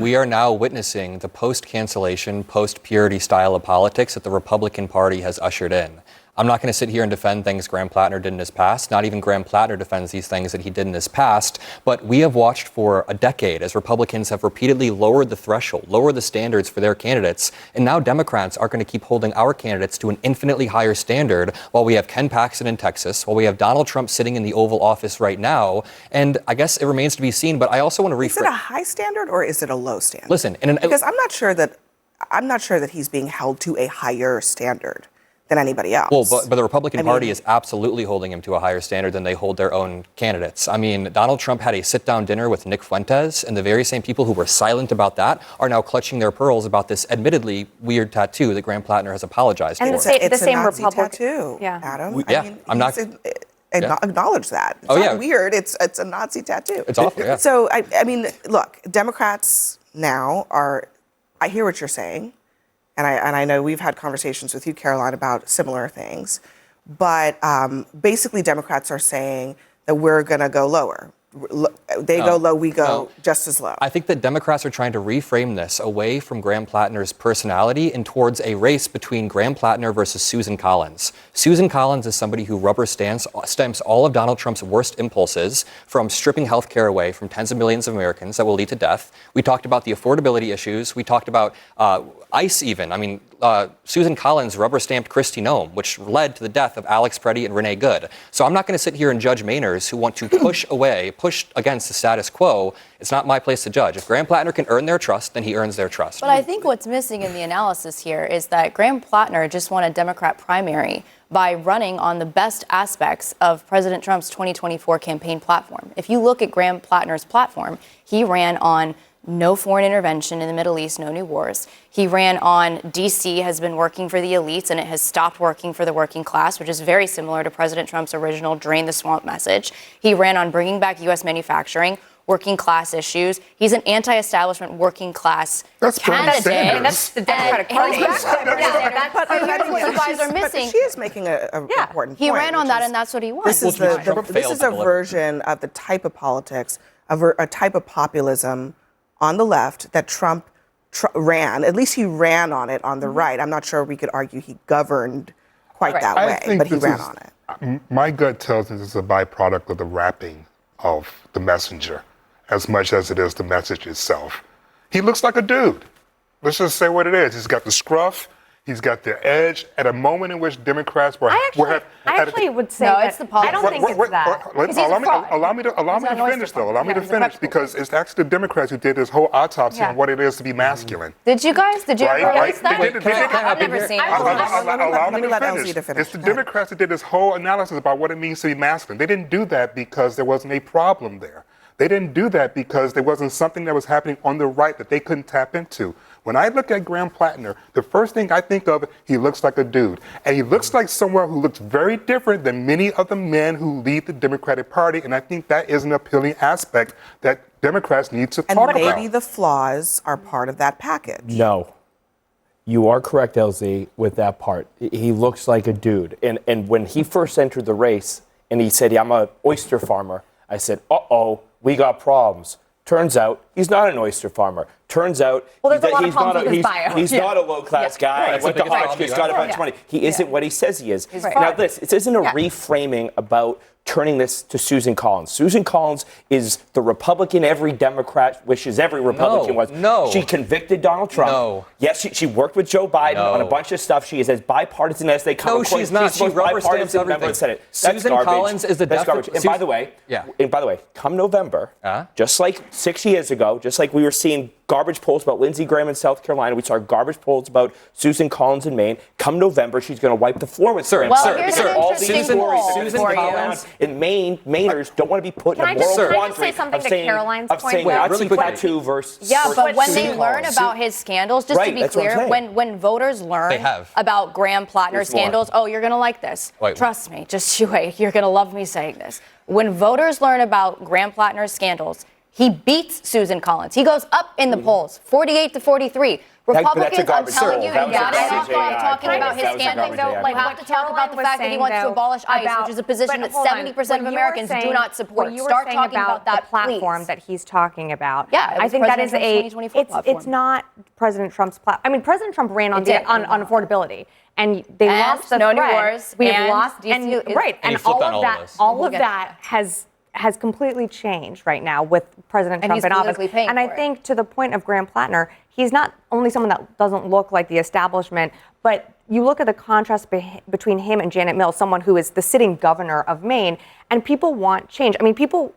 we are now witnessing the post-cancellation, post-purity style of politics that the Republican Party has ushered in. I'm not going to sit here and defend things Graham Plattner did in his past. Not even Graham Plattner defends these things that he did in his past. But we have watched for a decade as Republicans have repeatedly lowered the threshold, lowered the standards for their candidates. And now Democrats are going to keep holding our candidates to an infinitely higher standard while we have Ken Paxton in Texas, while we have Donald Trump sitting in the Oval Office right now. And I guess it remains to be seen. But I also want to Is it a high standard or is it a low standard? Listen, because I'm not sure that he's being held to a higher standard than anybody else. Well, but the Republican Party is absolutely holding him to a higher standard than they hold their own candidates. I mean, Donald Trump had a sit-down dinner with Nick Fuentes, and the very same people who were silent about that are now clutching their pearls about this admittedly weird tattoo that Graham Plattner has apologized for. And it's the same a Nazi Republican tattoo, yeah. Adam. I'm not acknowledge that. It's not weird. It's a Nazi tattoo. It's awful, yeah. So, I mean, look, Democrats now I hear what you're saying. And I know we've had conversations with you, Caroline, about similar things. But basically, Democrats are saying that we're going to go lower. They go low, we go just as low. I think that Democrats are trying to reframe this away from Graham Plattner's personality and towards a race between Graham Plattner versus Susan Collins. Susan Collins is somebody who rubber stamps all of Donald Trump's worst impulses, from stripping health care away from tens of millions of Americans that will lead to death. We talked about the affordability issues. We talked about ICE even. I mean, Susan Collins rubber-stamped Kristi Noem, which led to the death of Alex Preddy and Renee Good. So I'm not going to sit here and judge Mainers who want to push against the status quo. It's not my place to judge. If Graham Plattner can earn their trust, then he earns their trust. But I think what's missing in the analysis here is that Graham Plattner just won a Democrat primary by running on the best aspects of President Trump's 2024 campaign platform. If you look at Graham Plattner's platform, he ran on no foreign intervention in the Middle East, no new wars. He ran on D.C. has been working for the elites and it has stopped working for the working class, which is very similar to President Trump's original drain the swamp message. He ran on bringing back U.S. manufacturing, working class issues. He's an anti-establishment working class candidate. And that's the Democratic Party. Here's what you guys are missing. She is making an important point. He ran on that, and that's what he won. This is a version of the type of politics, of a type of populism on the left that Trump ran. At least he ran on it on the right. I'm not sure we could argue he governed quite that way, but he ran on it. My gut tells me this is a byproduct of the wrapping of the messenger as much as it is the message itself. He looks like a dude. Let's just say what it is. He's got the scruff. He's got the edge. At a moment in which Democrats were... I actually would say that. It's the politics. I don't think it's that. Allow me to finish, though. Allow me to finish, because it's actually the Democrats who did this whole autopsy on what it is to be masculine. Did you guys? Did you ever release that? I've never seen it. Allow me to finish. It's the Democrats who did this whole analysis about what it means to be masculine. They didn't do that because there wasn't a problem there. They didn't do that because there wasn't something that was happening on the right that they couldn't tap into. When I look at Graham Plattner, the first thing I think of, he looks like a dude. And he looks like someone who looks very different than many of the men who lead the Democratic Party. And I think that is an appealing aspect that Democrats need to talk about. And maybe the flaws are part of that package. No. You are correct, LZ, with that part. He looks like a dude. And when he first entered the race and he said, I'm an oyster farmer, I said, we got problems. Turns out he's not an oyster farmer. Turns out he's not a low-class guy. Went to Hotchkiss, got a bunch of money. He isn't what he says he is. Now, this isn't a reframing about turning this to Susan Collins. Susan Collins is the Republican every Democrat wishes every Republican was. No. She convicted Donald Trump. No. Yes, she worked with Joe Biden on a bunch of stuff. She is as bipartisan as they come. No, she's not. She rubber stamps everything. Susan Collins is the garbage. And by the way, come November, just like 6 years ago, just like we were seeing garbage polls about Lindsey Graham in South Carolina, we saw garbage polls about Susan Collins in Maine. Come November, she's going to wipe the floor with Susan Collins in Maine. Mainers don't want to be put in a moral quandary of saying Nazi tattoo versus. But when they learn about his scandals, just to be clear, when voters learn about Graham Plattner's scandals, you're going to like this. Trust me, just you wait. You're going to love me saying this. When voters learn about Graham Plattner's scandals, He beats Susan Collins. He goes up in the polls, 48 to 43. Republicans, I'm garbage telling poll. you, That you was a got it garbage off AI talking poll. about his That was a scandals. garbage AI You poll. have to talk about the fact that he wants to abolish ICE, which is a position that 70% of Americans do not support. Start talking about that, the platform please. that he's talking about. Yeah, it I was think that President is Trump's 2024 platform. it's not President Trump's platform. I mean, President Trump ran on on affordability, and they And lost the no new thread. wars, We have and lost, DC and is- right, And he and flipped all on of all of that, this. all We'll of get that has completely changed right now with President And Trump he's in office. politically paying And I for it. think to the point of Graham Plattner, he's not only someone that doesn't look like the establishment, but you look at the contrast between him and Janet Mills, someone who is the sitting governor of Maine, and people want change. I mean, people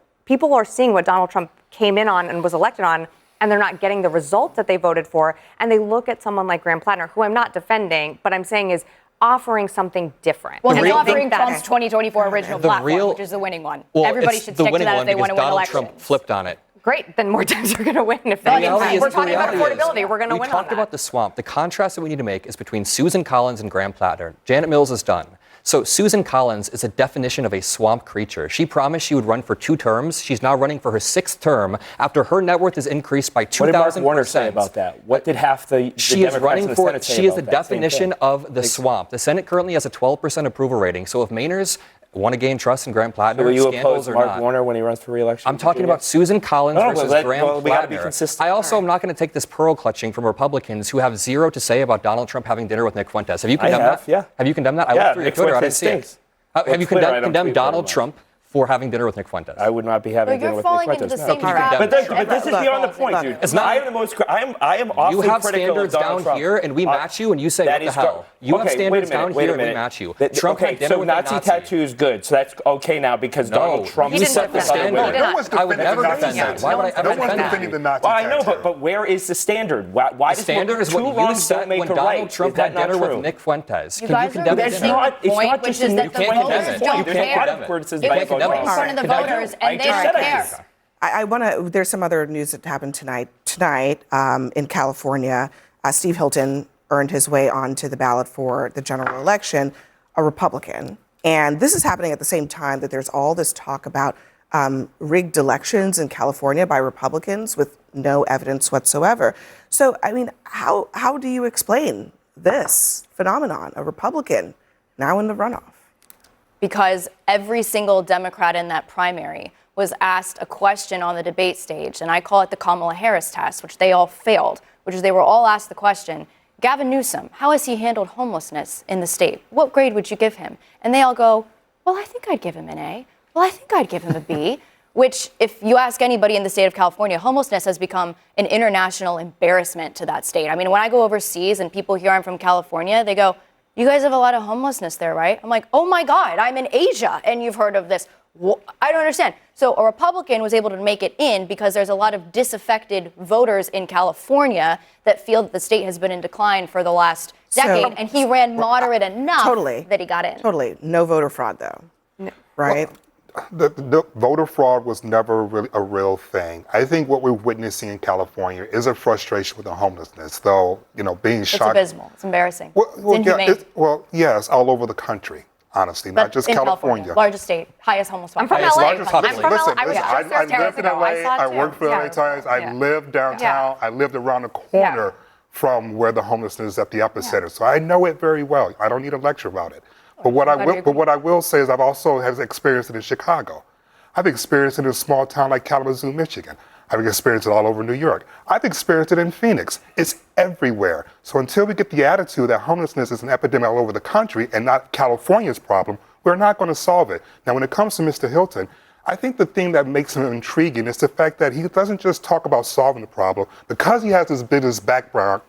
are seeing what Donald Trump came in on and was elected on, and they're not getting the results that they voted for. And they look at someone like Graham Plattner, who I'm not defending, but I'm saying is offering something different. Well, And he's I offering think that- Trump's 2024 original platform, which is the winning one. Well, Everybody it's should the stick to winning that one if they want because to win Donald elections. Trump flipped on it. Great, then more times are going to win. If The that reality is- we're talking the about reality is, affordability, we're going to we win on talked that. about the swamp. The contrast that we need to make is between Susan Collins and Graham Plattner. Janet Mills is done. So Susan Collins is a definition of a swamp creature. She promised she would run for 2 terms. She's now running for her 6th term after her net worth is increased by 2,000%. What did Mark Warner say about that? What did half the She is Democrats running in the for. Senate say She is about the that? Same definition thing. of the swamp. The Senate currently has a 12% approval rating. So if Mainers want to gain trust in Graham Plattner, Will you scandals oppose or Mark not. Warner when he runs for re-election? I'm talking about Susan Collins No, versus well, Graham we gotta be Plattner. consistent. I also am not going to take this pearl clutching from Republicans who have zero to say about Donald Trump having dinner with Nick Fuentes. Have you condemned have, that? yeah. Have you condemned that? I Yeah, looked through your Nick Twitter. I didn't Fuentes see it. stinks. Have you Twitter, I don't condemned tweet very Donald much. Trump for having dinner with Nick Fuentes? I would not be having But dinner you're with falling Nick into the Fuentes. same no. trap. But this is Look, beyond the point, dude. It's not- I am the most. I am awfully You have critical standards of Donald down Trump. here, and we match you, and you say, That what the is hell? You have okay, standards wait a minute, down wait a here, and we minute. match you. That- Trump okay, had dinner so with a Nazi Nazi. tattoos good, so that's okay now because No, Donald Trump you set set the this other standard. way. No one's I would defending never the Nazi defend that. tattoo. Why would I ever No one's defend defending the that? Nazi Well, I know, tattoo. but where is the standard? Why The does standard is two what you wrongs set don't make when a Donald right? Trump Is that had not dinner true? with Nick Fuentes. You Can you guys are condemn missing his That's the dinner? not. It's point, not which just is a that Nick the can't voters condemn it. don't You can't care. condemn it. Criticism It by was voting. put in front of the I do. voters, I and they just don't said I care. do. I want to. There's some other news that happened tonight. In California, Steve Hilton earned his way onto the ballot for the general election, a Republican. And this is happening at the same time that there's all this talk about rigged elections in California by Republicans with no evidence whatsoever. So, I mean, how do you explain this phenomenon? A Republican now in the runoff. Because every single Democrat in that primary was asked a question on the debate stage, and I call it the Kamala Harris test, which they all failed, which is they were all asked the question, Gavin Newsom, how has he handled homelessness in the state? What grade would you give him? And they all go, well, I think I'd give him an A. Well, I think I'd give him a B. Which, if you ask anybody in the state of California, homelessness has become an international embarrassment to that state. I mean, when I go overseas and people hear I'm from California, they go, you guys have a lot of homelessness there, right? I'm like, oh my God, I'm in Asia and you've heard of this. I don't understand. So a Republican was able to make it in because there's a lot of disaffected voters in California that feel that the state has been in decline for the last decade, and he ran moderate enough that he got in. Totally. No voter fraud, though. Right? The voter fraud was never really a real thing. I think what we're witnessing in California is a frustration with the homelessness, though, being It's shocked. abysmal. It's embarrassing. Well, it's inhumane. Yes, all over the country, honestly, not But just in California. Largest state, highest homeless I'm from population. LA. largest population. Listen, I was just there I 10 years lived in ago. LA, I saw it I too. worked for LA Times, I lived downtown, I lived around the corner from where the homelessness is at the epicenter. So I know it very well. I don't need a lecture about it. But what I will say is I've also have experienced it in Chicago. I've experienced it in a small town like Kalamazoo, Michigan. I've experienced it all over New York. I've experienced it in Phoenix. It's everywhere. So until we get the attitude that homelessness is an epidemic all over the country and not California's problem, we're not going to solve it. Now, when it comes to Mr. Hilton, I think the thing that makes him intriguing is the fact that he doesn't just talk about solving the problem. Because he has this business background,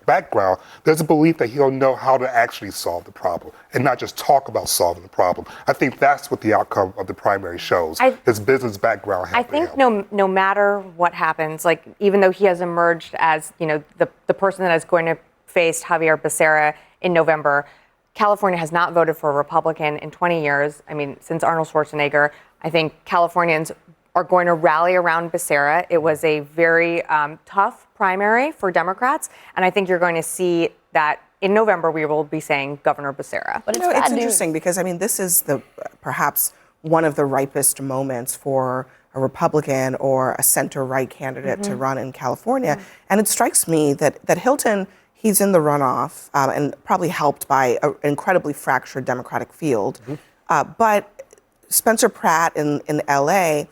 there's a belief that he'll know how to actually solve the problem and not just talk about solving the problem. I think that's what the outcome of the primary shows. His business background I helping think him. no matter what happens, like even though he has emerged as the person that is going to face Javier Becerra in November, California has not voted for a Republican in 20 years. I mean, since Arnold Schwarzenegger, I think Californians are going to rally around Becerra. It was a very tough primary for Democrats, and I think you're going to see that in November we will be saying Governor Becerra. But It's interesting because, I mean, this is perhaps one of the ripest moments for a Republican or a center-right candidate to run in California. And it strikes me that Hilton, he's in the runoff and probably helped by an incredibly fractured Democratic field. But Spencer Pratt in LA,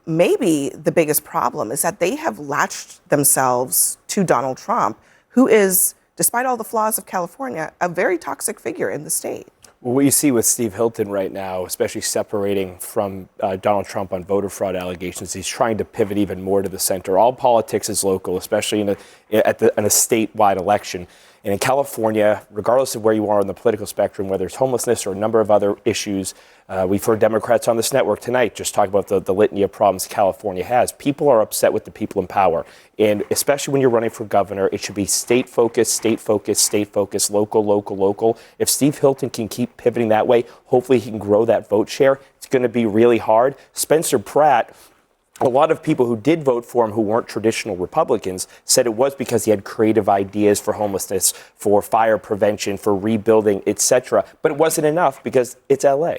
maybe the biggest problem is that they have latched themselves to Donald Trump, who is, despite all the flaws of California, a very toxic figure in the state. Well, what you see with Steve Hilton right now, especially separating from Donald Trump on voter fraud allegations, he's trying to pivot even more to the center. All politics is local, especially in a statewide election. And in California, regardless of where you are on the political spectrum, whether it's homelessness or a number of other issues, we've heard Democrats on this network tonight just talk about the litany of problems California has. People are upset with the people in power. And especially when you're running for governor, it should be state focused, state focused, state focused, local, local, local. If Steve Hilton can keep pivoting that way, hopefully he can grow that vote share. It's going to be really hard. Spencer Pratt, a lot of people who did vote for him who weren't traditional Republicans said it was because he had creative ideas for homelessness, for fire prevention, for rebuilding, etc. But it wasn't enough because it's LA.